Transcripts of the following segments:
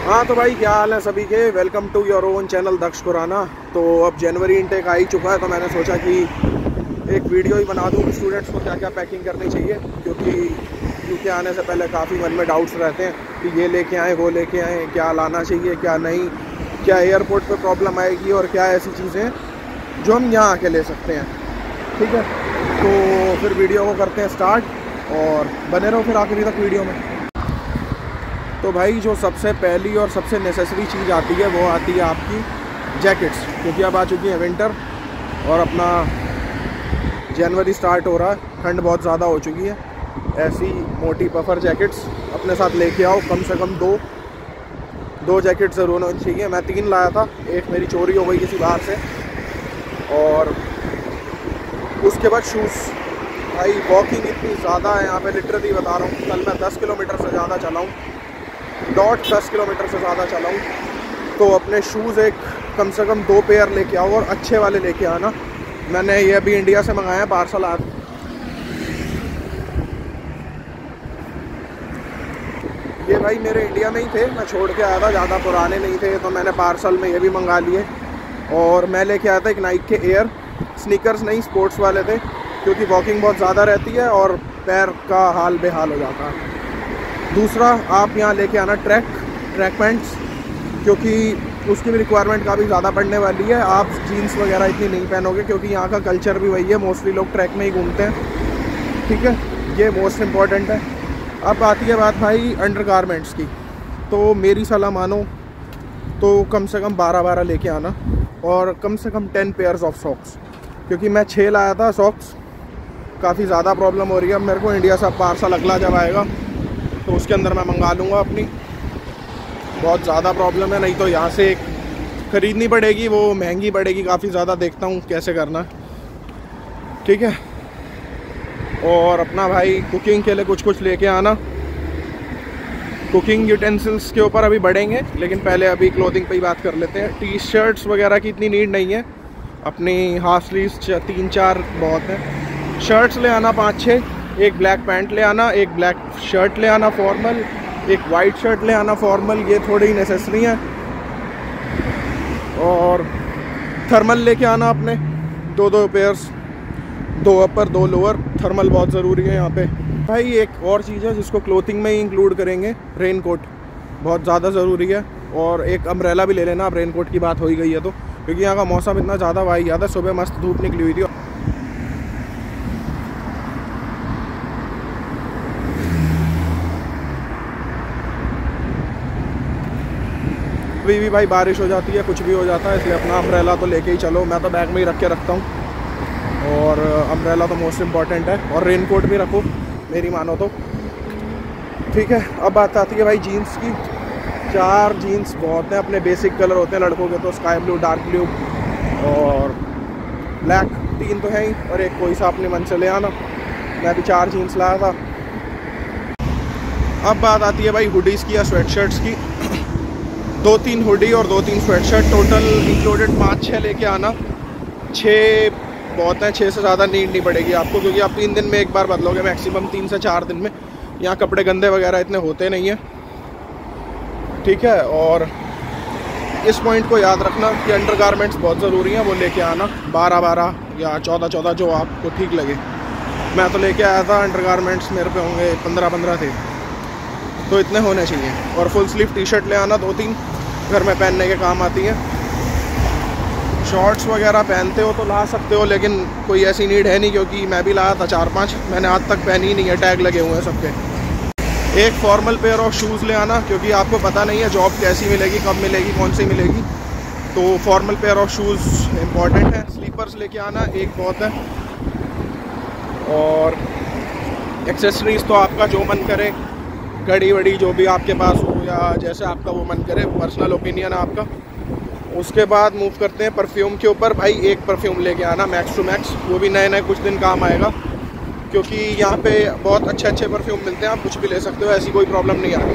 हाँ तो भाई, क्या हाल है सभी के। Welcome to your own channel Daksh Khurana. तो अब जनवरी इनटेक आ ही चुका है, तो मैंने सोचा कि एक वीडियो ही बना दूँ स्टूडेंट्स को क्या क्या पैकिंग करनी चाहिए, क्योंकि यूके आने से पहले काफ़ी मन में डाउट्स रहते हैं कि ये लेके आएँ वो लेके आएँ, क्या लाना चाहिए क्या नहीं, क्या एयरपोर्ट पे प्रॉब्लम आएगी और क्या ऐसी चीज़ें जो हम यहाँ आके ले सकते हैं। ठीक है, तो फिर वीडियो को करते हैं स्टार्ट और बने रहो फिर आखिरी तक वीडियो में। तो भाई, जो सबसे पहली और सबसे नेसेसरी चीज़ आती है वो आती है आपकी जैकेट्स, क्योंकि अब आ चुकी है विंटर और अपना जनवरी स्टार्ट हो रहा है, ठंड बहुत ज़्यादा हो चुकी है। ऐसी मोटी पफर जैकेट्स अपने साथ लेके आओ, कम से कम दो जैकेट ज़रूर होनी चाहिए। मैं 3 लाया था, एक मेरी चोरी हो गई किसी बाहर से। और उसके बाद शूज़। भाई वॉकिंग इतनी ज़्यादा है यहाँ पे, लिटरली बता रहा हूँ। कल मैं 10 किलोमीटर से ज़्यादा चला हूँ, 10 किलोमीटर से ज़्यादा चला हूँ। तो अपने शूज़ एक कम से कम 2 पेयर लेके आओ और अच्छे वाले लेके आना। मैंने ये अभी इंडिया से मंगाया, पार्सल आया। ये भाई मेरे इंडिया में ही थे, मैं छोड़ के आया था, ज़्यादा पुराने नहीं थे, तो मैंने पार्सल में ये भी मंगा लिए। और मैं लेके आया था एक नाइक के एयर स्नीकर्स, नहीं स्पोर्ट्स वाले थे, क्योंकि वॉकिंग बहुत ज़्यादा रहती है और पैर का हाल बेहाल हो जाता है। दूसरा, आप यहाँ लेके आना ट्रैक पैंट्स, क्योंकि उसकी भी रिक्वायरमेंट काफ़ी ज़्यादा पड़ने वाली है। आप जीन्स वगैरह इतनी नहीं पहनोगे, क्योंकि यहाँ का कल्चर भी वही है, मोस्टली लोग ट्रैक में ही घूमते हैं। ठीक है, ये मोस्ट इम्पॉर्टेंट है। अब आती है बात भाई अंडर गारमेंट्स की, तो मेरी सलाह मानो तो कम से कम 12 लेके आना और कम से कम 10 पेयर्स ऑफ सॉक्स, क्योंकि मैं 6 लाया था सॉक्स। काफ़ी ज़्यादा प्रॉब्लम हो रही है अब मेरे को। इंडिया से पार्सल अगला जब आएगा तो उसके अंदर मैं मंगा लूँगा अपनी। बहुत ज़्यादा प्रॉब्लम है, नहीं तो यहाँ से ख़रीदनी पड़ेगी, वो महंगी पड़ेगी काफ़ी ज़्यादा। देखता हूँ कैसे करना। ठीक है, और अपना भाई कुकिंग के लिए कुछ लेके आना। कुकिंग यूटेंसिल्स के ऊपर अभी बढ़ेंगे, लेकिन पहले अभी क्लोथिंग पे ही बात कर लेते हैं। टी शर्ट्स वगैरह की इतनी नीड नहीं है, अपनी हाफ स्लीव्स 3-4 बहुत है। शर्ट्स ले आना 5-6, एक ब्लैक पैंट ले आना, एक ब्लैक शर्ट ले आना फॉर्मल, एक वाइट शर्ट ले आना फॉर्मल, ये थोड़ी ही नेसेसरी है। और थर्मल लेके आना अपने 2 पेयर्स, 2 अपर 2 लोअर। थर्मल बहुत ज़रूरी है यहाँ पे। भाई एक और चीज़ है जिसको क्लोथिंग में ही इंक्लूड करेंगे, रेन कोट बहुत ज़्यादा ज़रूरी है। और एक अम्ब्रेला भी ले लेना आप, रेन कोट की बात हो ही गई है तो, क्योंकि यहाँ का मौसम इतना ज़्यादा वाहियात है। सुबह मस्त धूप निकली हुई थी। अभी भी भाई बारिश हो जाती है, कुछ भी हो जाता है, इसलिए अपना अम्ब्रेला तो लेके ही चलो। मैं तो बैग में ही रख के रखता हूँ, और अम्ब्रेला तो मोस्ट इम्पॉर्टेंट है। और रेन कोट भी रखो मेरी मानो तो। ठीक है, अब बात आती है भाई जीन्स की। 4 जीन्स बहुत हैं, अपने बेसिक कलर होते हैं लड़कों के तो स्काई ब्लू, डार्क ब्लू और ब्लैक, 3 तो हैं ही, और एक कोई सा अपने मन से ले आना। मैं भी 4 जीन्स लाया था। अब बात आती है भाई हुडीज़ की या स्वेट शर्ट्स की। 2-3 हुडी और 2-3 स्वेट शर्ट, टोटल इंक्लूडेड 5-6 लेके आना। 6 बहुत है, 6 से ज़्यादा नीड नहीं पड़ेगी आपको, क्योंकि आप 3 दिन में एक बार बदलोगे मैक्सिमम, 3 से 4 दिन में। यहाँ कपड़े गंदे वगैरह इतने होते नहीं हैं। ठीक है, और इस पॉइंट को याद रखना कि अंडर गारमेंट्स बहुत ज़रूरी हैं, वो लेके आना 12 या 14 जो आपको ठीक लगे। मैं तो लेके आया था अंडर गारमेंट्स, मेरे पे होंगे 15 थे, तो इतने होने चाहिए। और फुल स्लीव टी शर्ट ले आना 2-3, घर में पहनने के काम आती हैं। शॉर्ट्स वगैरह पहनते हो तो ला सकते हो, लेकिन कोई ऐसी नीड है नहीं, क्योंकि मैं भी लाया था 4-5, मैंने आज तक पहनी ही नहीं है, टैग लगे हुए हैं सबके। एक फॉर्मल पेयर ऑफ शूज़ ले आना, क्योंकि आपको पता नहीं है जॉब कैसी मिलेगी, कब मिलेगी, कौन सी मिलेगी, तो formal pair of shoes important है। स्लीपर्स लेके आना एक बहुत है। और एक्सेसरीज़ तो आपका जो मन करे, घड़ी वड़ी जो भी आपके पास हो, या जैसे आपका वो मन करे, पर्सनल ओपिनियन है आपका। उसके बाद मूव करते हैं परफ्यूम के ऊपर। भाई एक परफ्यूम लेके आना मैक्स टू मैक्स, वो भी नए कुछ दिन काम आएगा, क्योंकि यहाँ पे बहुत अच्छे परफ्यूम मिलते हैं, आप कुछ भी ले सकते हो, ऐसी कोई प्रॉब्लम नहीं आती।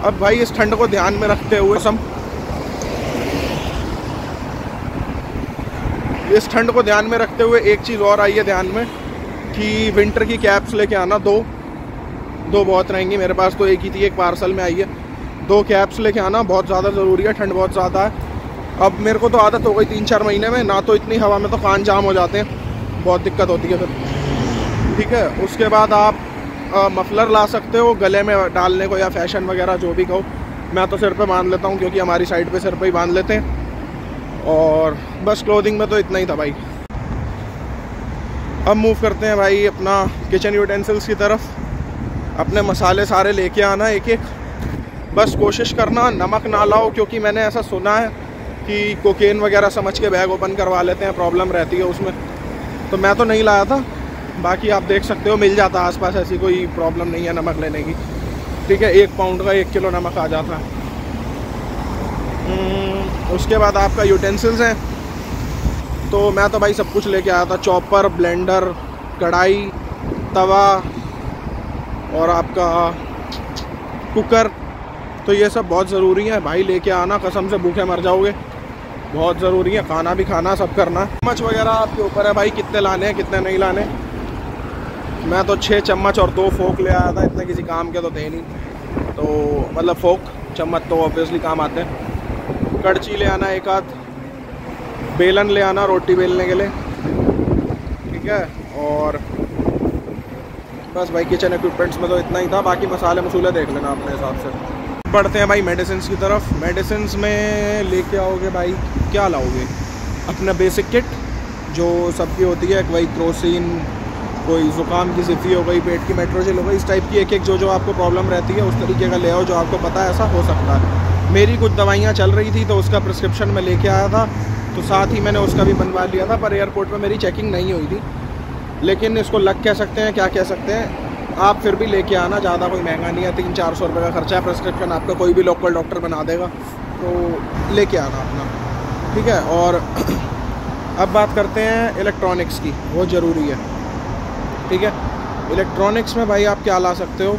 अब भाई इस ठंड को ध्यान में रखते हुए एक चीज़ और आई है ध्यान में, कि विंटर की कैप्स लेके आना। दो बहुत रहेंगी, मेरे पास तो एक ही थी, एक पार्सल में आई है। 2 कैप्स लेके आना बहुत ज़्यादा ज़रूरी है, ठंड बहुत ज़्यादा है। अब मेरे को तो आदत हो गई 3-4 महीने में, ना तो इतनी हवा में तो कान जाम हो जाते हैं, बहुत दिक्कत होती है फिर। ठीक है, उसके बाद आप मफलर ला सकते हो गले में डालने को, या फैशन वगैरह जो भी कहो। मैं तो सिर पे बांध लेता हूँ क्योंकि हमारी साइड पे सिर पे ही बांध लेते हैं। और बस क्लोथिंग में तो इतना ही था भाई। अब मूव करते हैं भाई अपना किचन यूटेंसिल्स की तरफ। अपने मसाले सारे लेके आना एक एक। बस कोशिश करना नमक ना लाओ, क्योंकि मैंने ऐसा सुना है कि कोकेन वगैरह समझ के बैग ओपन करवा लेते हैं, प्रॉब्लम रहती है उसमें। तो मैं तो नहीं लाया था, बाकी आप देख सकते हो मिल जाता आसपास, ऐसी कोई प्रॉब्लम नहीं है नमक लेने की। ठीक है, 1 पाउंड का 1 किलो नमक आ जाता है। उसके बाद आपका यूटेंसिल्स हैं, तो मैं तो भाई सब कुछ लेके आया था। चॉपर, ब्लेंडर, कढ़ाई, तवा और आपका कुकर। तो ये सब बहुत ज़रूरी है भाई, लेके आना, कसम से भूखे मर जाओगे। बहुत ज़रूरी है, खाना भी खाना, सब करना। चम्मच वगैरह आपके ऊपर है भाई, कितने लाने हैं कितने नहीं लाने। मैं तो 6 चम्मच और 2 फोक ले आया था, इतने किसी काम के तो थे नहीं। तो मतलब फोक, चम्मच तो ऑब्वियसली काम आते हैं। कड़ची ले आना 1 आध, बेलन ले आना रोटी बेलने के लिए। ठीक है, और बस भाई किचन इक्विपमेंट्स में तो इतना ही था। बाकी मसाले मसूले देख लेना अपने हिसाब से। बढ़ते हैं भाई मेडिसिन की तरफ। मेडिसिन में लेके आओगे भाई, क्या लाओगे? अपना बेसिक किट जो सबकी होती है, वही क्रोसिन, कोई ज़ुकाम की सिफी हो गई, पेट की मेट्रोजिल हो गई, इस टाइप की एक एक जो आपको प्रॉब्लम रहती है उस तरीके का ले आओ, जो आपको पता है ऐसा हो सकता है। मेरी कुछ दवाइयाँ चल रही थी तो उसका प्रिस्क्रिप्शन में लेके आया था, तो साथ ही मैंने उसका भी बनवा लिया था। पर एयरपोर्ट में मेरी चेकिंग नहीं हुई थी, लेकिन इसको लक कह सकते हैं, क्या कह सकते हैं। आप फिर भी लेके आना, ज़्यादा कोई महंगा नहीं है, 300-400 रुपये का खर्चा है। प्रिस्क्रिप्शन आपका कोई भी लोकल डॉक्टर बना देगा, तो लेके आना अपना। ठीक है, और अब बात करते हैं इलेक्ट्रॉनिक्स की, वो ज़रूरी है। ठीक है, इलेक्ट्रॉनिक्स में भाई आप क्या ला सकते हो?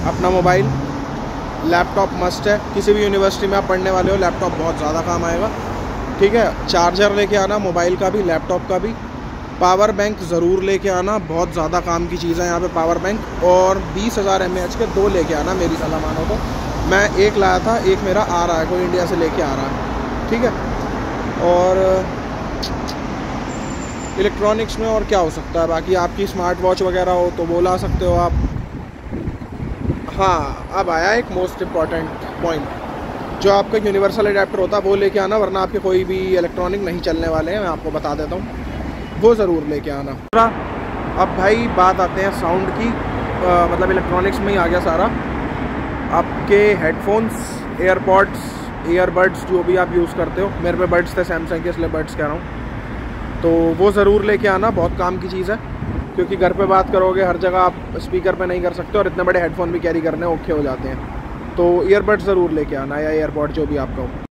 अपना मोबाइल, लैपटॉप मस्ट है। किसी भी यूनिवर्सिटी में आप पढ़ने वाले हो, लैपटॉप बहुत ज़्यादा काम आएगा। ठीक है, चार्जर लेके आना, मोबाइल का भी लैपटॉप का भी। पावर बैंक ज़रूर लेके आना, बहुत ज़्यादा काम की चीज़ है यहाँ पे पावर बैंक। और 20,000 mAh के 2 लेके आना, मेरी सलाह मानो तो। मैं 1 लाया था, 1 मेरा आ रहा है, कोई इंडिया से लेके आ रहा है। ठीक है, और इलेक्ट्रॉनिक्स में और क्या हो सकता है? बाकी आपकी स्मार्ट वॉच वगैरह हो तो वो ला सकते हो आप। हाँ, अब आया एक मोस्ट इम्पॉर्टेंट पॉइंट, जो आपका यूनिवर्सल अडेप्टर होता है वो लेके आना, वरना आपके कोई भी इलेक्ट्रॉनिक नहीं चलने वाले हैं, मैं आपको बता देता हूँ, वो ज़रूर लेके आना। अब भाई बात आते हैं साउंड की, मतलब इलेक्ट्रॉनिक्स में ही आ गया सारा। आपके हेडफोन्स, एयरपॉड्स, ईयरबड्स जो भी आप यूज़ करते हो, मेरे पे बड्स थे सैमसंग के, इसलिए बड्स कह रहा हूँ, तो वो ज़रूर लेके आना, बहुत काम की चीज़ है। क्योंकि घर पे बात करोगे, हर जगह आप स्पीकर पे नहीं कर सकते, और इतने बड़े हेडफोन भी कैरी करने औखे हो जाते हैं। तो ईयरबड्स ज़रूर लेके आना, या एयरपॉड जो भी आपका हो।